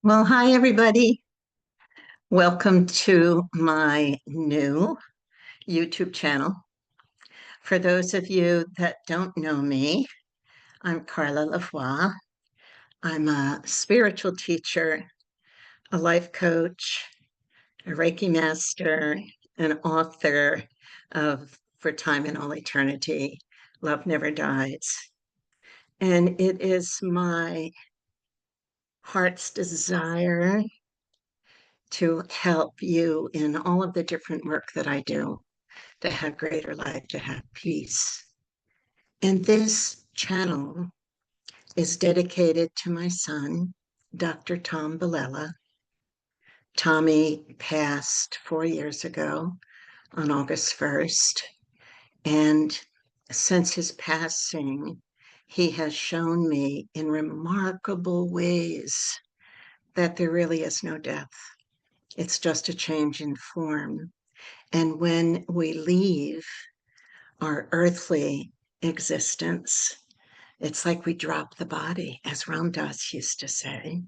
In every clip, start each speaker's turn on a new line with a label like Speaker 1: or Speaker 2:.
Speaker 1: Well, hi, everybody. Welcome to my new YouTube channel. For those of you that don't know me, I'm Carla Lavoie. I'm a spiritual teacher, a life coach, a Reiki master, an author of For Time and All Eternity, Love Never Dies. And it is my heart's desire to help you in all of the different work that I do to have greater life, to have peace. And this channel is dedicated to my son, Dr. Tom Bilella. Tommy passed 4 years ago on August 1st. And since his passing, he has shown me in remarkable ways that there really is no death. It's just a change in form. And when we leave our earthly existence, it's like we drop the body, as Ram Dass used to say,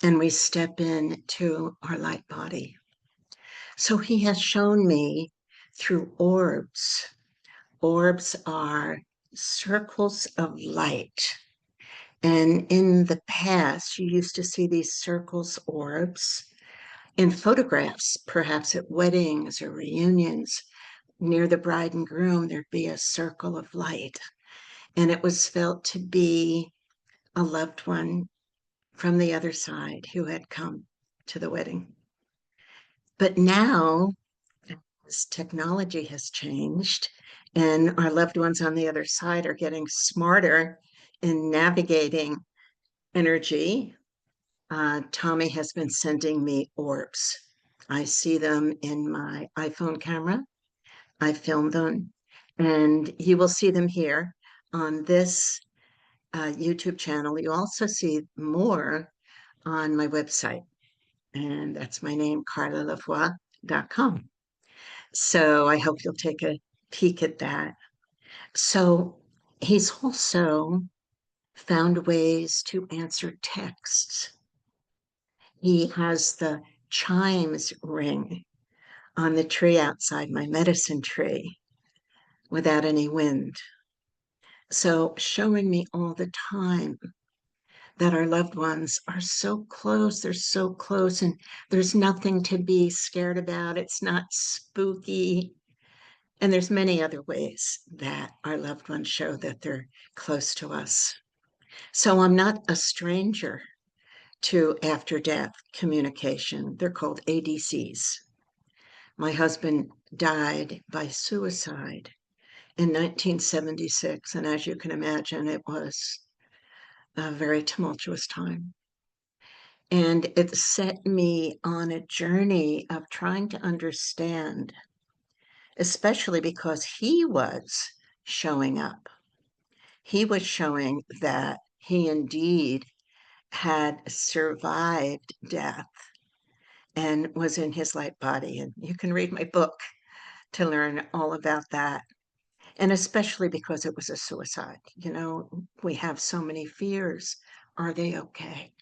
Speaker 1: and we step into our light body. So he has shown me through orbs. Orbs are circles of light. And in the past, you used to see these circles, orbs, in photographs, perhaps at weddings or reunions. Near the bride and groom, there'd be a circle of light. And it was felt to be a loved one from the other side who had come to the wedding. But now, as technology has changed, and our loved ones on the other side are getting smarter in navigating energy. Tommy has been sending me orbs. I see them in my iPhone camera. I film them, and you will see them here on this YouTube channel. You also see more on my website, and that's my name, carlalavoie.com. So I hope you'll take a peek at that. So he's also found ways to answer texts. He has the chimes ring on the tree outside, my medicine tree, without any wind. So showing me all the time that our loved ones are so close, they're so close, and there's nothing to be scared about. It's not spooky. And there's many other ways that our loved ones show that they're close to us. So I'm not a stranger to after death communication. They're called ADCs. My husband died by suicide in 1976. And as you can imagine, it was a very tumultuous time. And it set me on a journey of trying to understand, especially because he was showing up. He was showing that he indeed had survived death and was in his light body. And you can read my book to learn all about that. And especially because it was a suicide. You know, we have so many fears. Are they okay?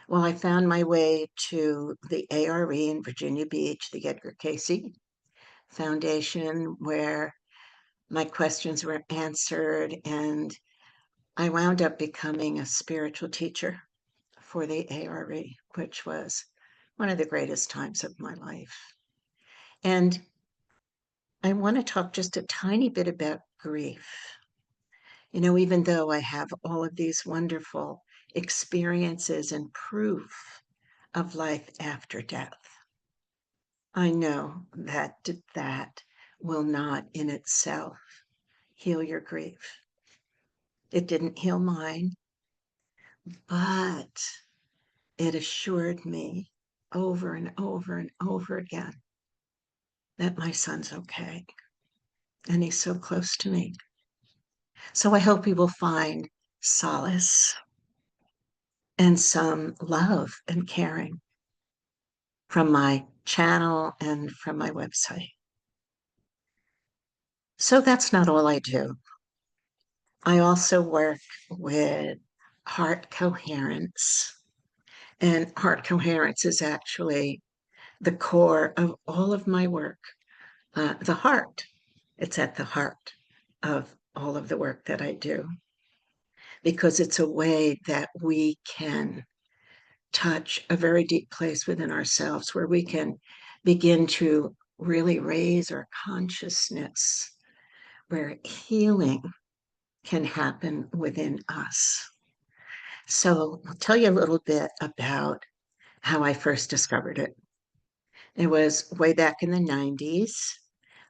Speaker 1: Well, I found my way to the ARE in Virginia Beach, the Edgar Cayce Foundation, where my questions were answered, and I wound up becoming a spiritual teacher for the ARE, which was one of the greatest times of my life. And I want to talk just a tiny bit about grief. You know, even though I have all of these wonderful experiences and proof of life after death, I know that that will not in itself heal your grief. It didn't heal mine, but it assured me over and over and over again that my son's okay and he's so close to me. So I hope he will find solace and some love and caring from my channel and from my website. So that's not all I do. I also work with heart coherence. And heart coherence is actually the core of all of my work. The heart, it's at the heart of all of the work that I do, because it's a way that we can touch a very deep place within ourselves where we can begin to really raise our consciousness, where healing can happen within us. So I'll tell you a little bit about how I first discovered it. It was way back in the 90s.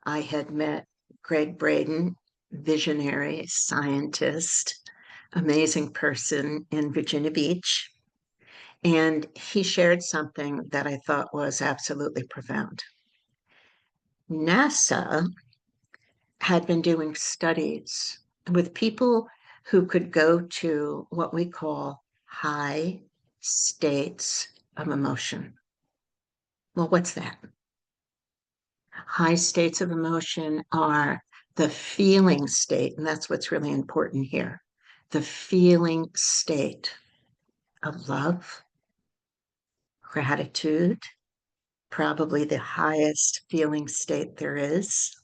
Speaker 1: I had met Greg Braden, visionary scientist, amazing person in Virginia Beach. And he shared something that I thought was absolutely profound. NASA had been doing studies with people who could go to what we call high states of emotion. Well, what's that? High states of emotion are the feeling state, and that's what's really important here. The feeling state of love, gratitude, probably the highest feeling state there is,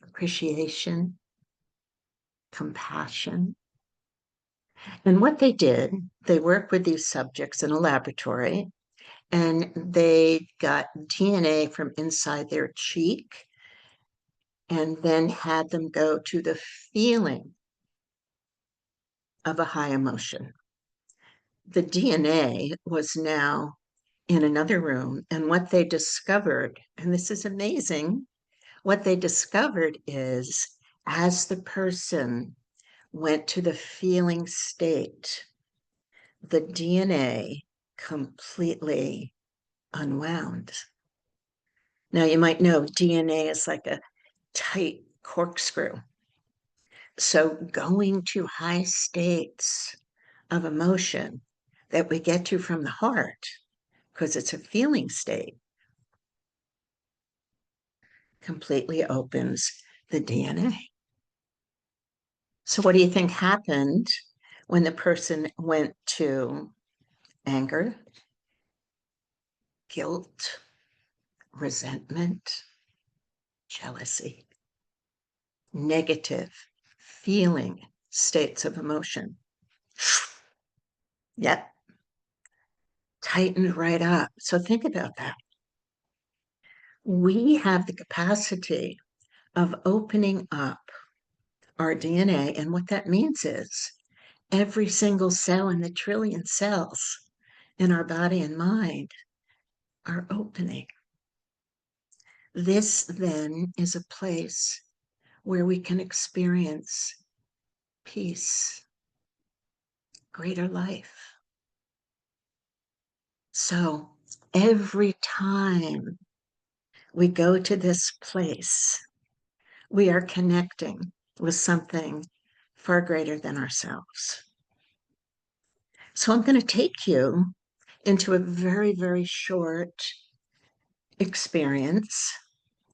Speaker 1: appreciation, compassion. And what they did, they worked with these subjects in a laboratory and they got DNA from inside their cheek and then had them go to the feeling of a high emotion. The DNA was now in another room, and what they discovered, and this is amazing, what they discovered is as the person went to the feeling state, the DNA completely unwound. Now, you might know DNA is like a tight corkscrew. So, going to high states of emotion that we get to from the heart, because it's a feeling state, completely opens the DNA. So, what do you think happened when the person went to anger, guilt, resentment, jealousy, negative feeling states of emotion? Yep, tightened right up. So, think about that. We have the capacity of opening up our DNA. And what that means is every single cell in the trillion cells in our body and mind are opening. This then is a place where we can experience peace, greater life. So every time we go to this place, we are connecting with something far greater than ourselves. So I'm going to take you into a very, very short experience.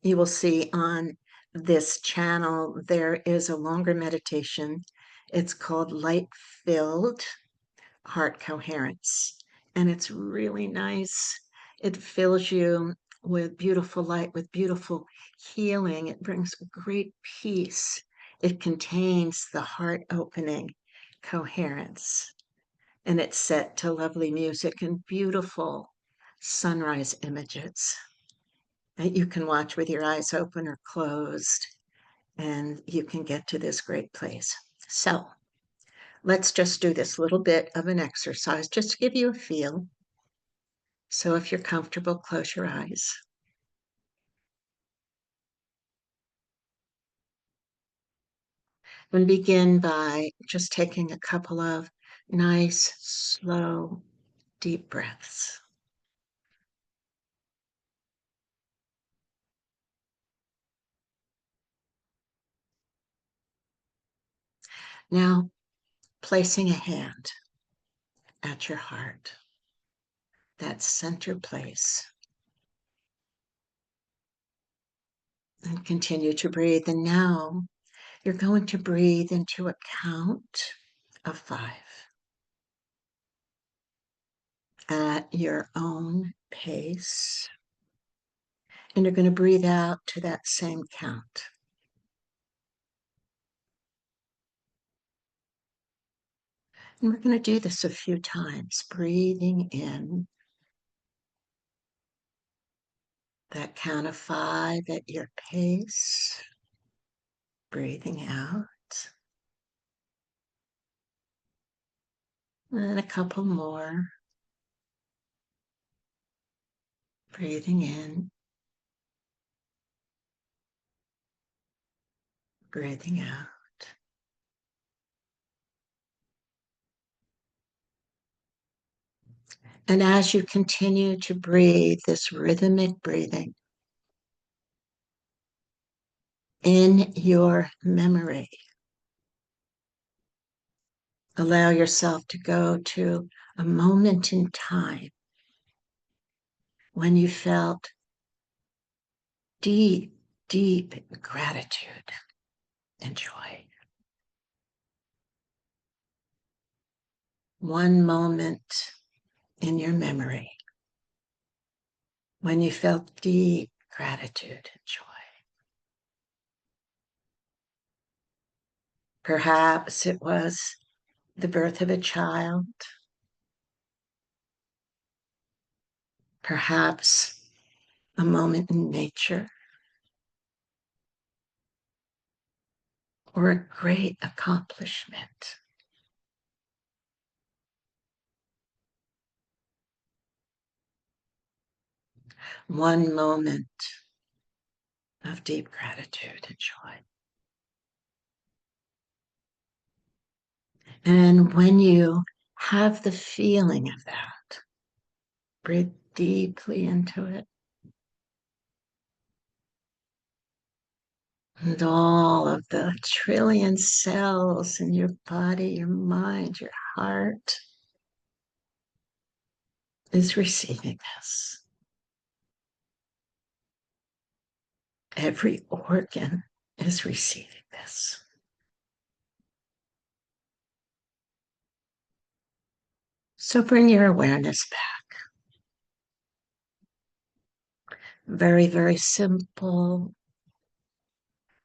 Speaker 1: You will see on this channel, there is a longer meditation. It's called Light Filled Heart Coherence. And it's really nice. It fills you with beautiful light, with beautiful healing. It brings great peace. It contains the heart opening coherence. And it's set to lovely music and beautiful sunrise images that you can watch with your eyes open or closed, and you can get to this great place. So let's just do this little bit of an exercise just to give you a feel. So if you're comfortable, close your eyes. And begin by just taking a couple of nice, slow, deep breaths. Now, placing a hand at your heart, that center place, and continue to breathe. And now you're going to breathe into a count of 5. at your own pace. And you're going to breathe out to that same count. And we're going to do this a few times, breathing in that count of 5 at your pace, breathing out, and a couple more, breathing in, breathing out. And as you continue to breathe this rhythmic breathing in your memory, allow yourself to go to a moment in time when you felt deep, deep gratitude and joy. One moment in your memory when you felt deep gratitude and joy. Perhaps it was the birth of a child. Perhaps a moment in nature, or a great accomplishment. One moment of deep gratitude and joy. And when you have the feeling of that, breathe deeply into it. And all of the trillion cells in your body, your mind, your heart is receiving this. Every organ is receiving this. So bring your awareness back. Very, very simple.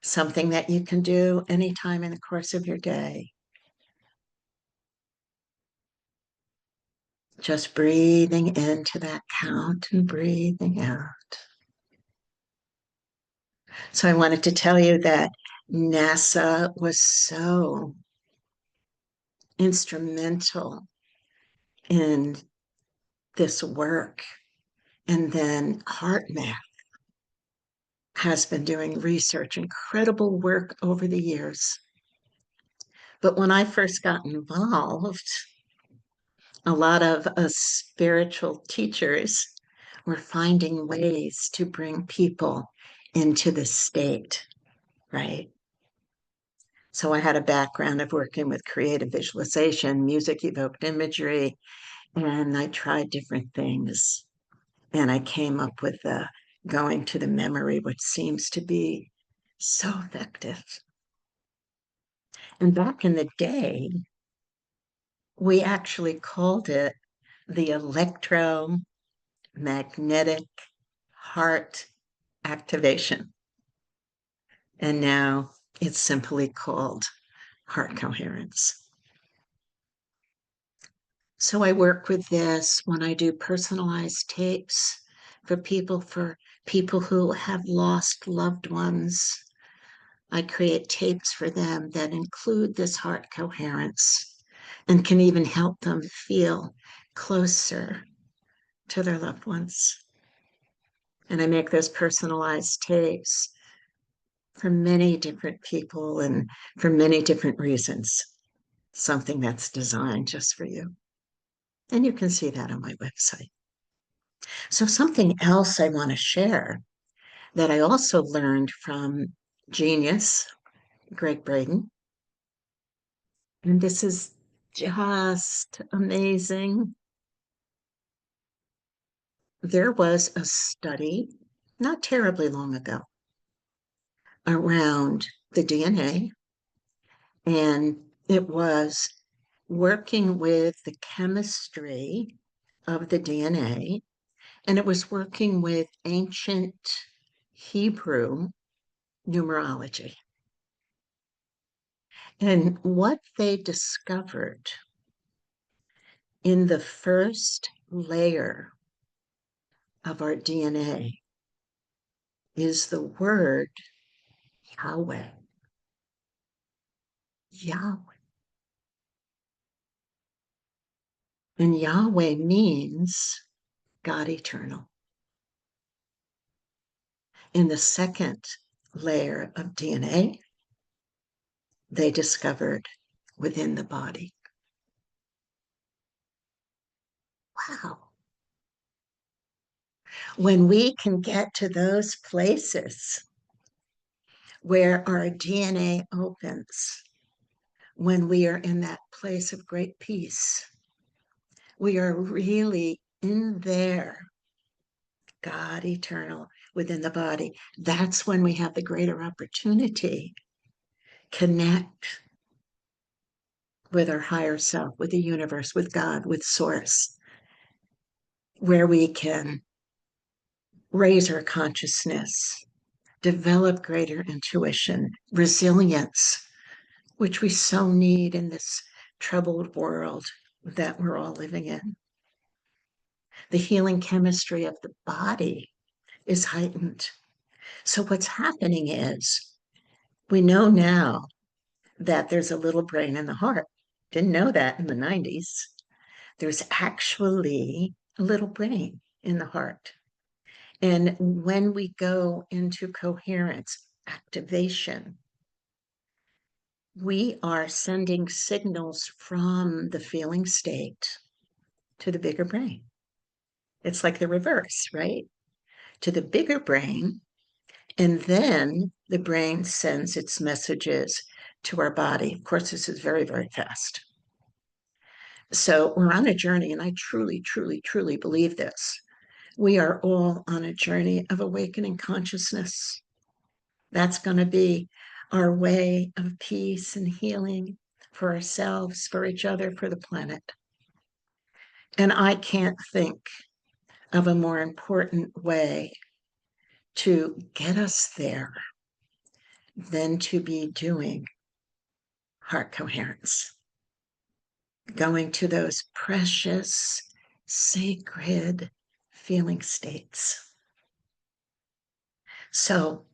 Speaker 1: Something that you can do anytime in the course of your day. Just breathing into that count and breathing out. So I wanted to tell you that NASA was so instrumental in this work. And then HeartMath has been doing research, incredible work over the years. But when I first got involved, a lot of us spiritual teachers were finding ways to bring people into this state, right? So I had a background of working with creative visualization, music evoked imagery, and I tried different things. And I came up with the going to the memory, which seems to be so effective. And back in the day, we actually called it the electromagnetic heart activation. And now it's simply called heart coherence. So I work with this when I do personalized tapes for people who have lost loved ones. I create tapes for them that include this heart coherence and can even help them feel closer to their loved ones. And I make those personalized tapes for many different people and for many different reasons. Something that's designed just for you. And you can see that on my website. So, something else I want to share that I also learned from Genius, Greg Braden, and this is just amazing. There was a study not terribly long ago around the DNA, and it was working with the chemistry of the DNA, and it was working with ancient Hebrew numerology. And what they discovered in the first layer of our DNA is the word Yahweh. Yahweh. And Yahweh means God eternal. In the second layer of DNA, they discovered within the body. Wow. When we can get to those places where our DNA opens, when we are in that place of great peace, we are really in there, God eternal within the body. That's when we have the greater opportunity connect with our higher self, with the universe, with God, with source, where we can raise our consciousness, develop greater intuition, resilience, which we so need in this troubled world that we're all living in. The healing chemistry of the body is heightened. So what's happening is we know now that there's a little brain in the heart. Didn't know that in the 90s. There's actually a little brain in the heart. And when we go into coherence, activation, we are sending signals from the feeling state to the bigger brain. It's like the reverse, right? To the bigger brain. And then the brain sends its messages to our body. Of course, this is very, very fast. So we're on a journey, and I truly, truly, truly believe this. We are all on a journey of awakening consciousness. That's going to be our way of peace and healing for ourselves, for each other, for the planet. And I can't think of a more important way to get us there than to be doing heart coherence, going to those precious, sacred feeling states. So,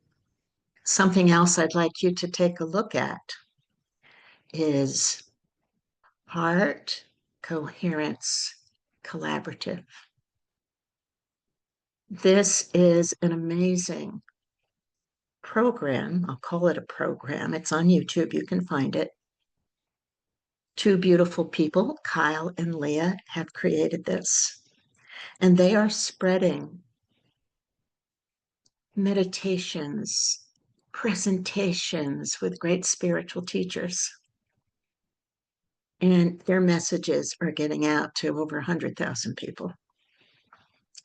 Speaker 1: something else I'd like you to take a look at is Heart Coherence Collaborative. This is an amazing program. I'll call it a program. It's on YouTube. You can find it. Two beautiful people, Kyle and Leah, have created this, and they are spreading meditations, presentations with great spiritual teachers. And their messages are getting out to over 100,000 people.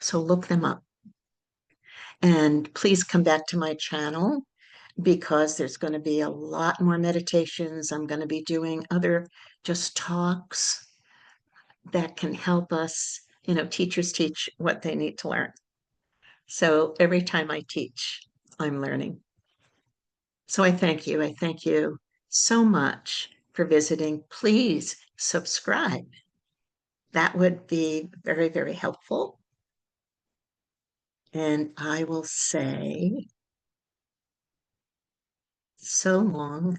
Speaker 1: So look them up. And please come back to my channel because there's going to be a lot more meditations. I'm going to be doing other just talks that can help us. Teachers teach what they need to learn. So every time I teach, I'm learning. So I thank you. I thank you so much for visiting. Please subscribe. That would be very, very helpful. And I will say so long.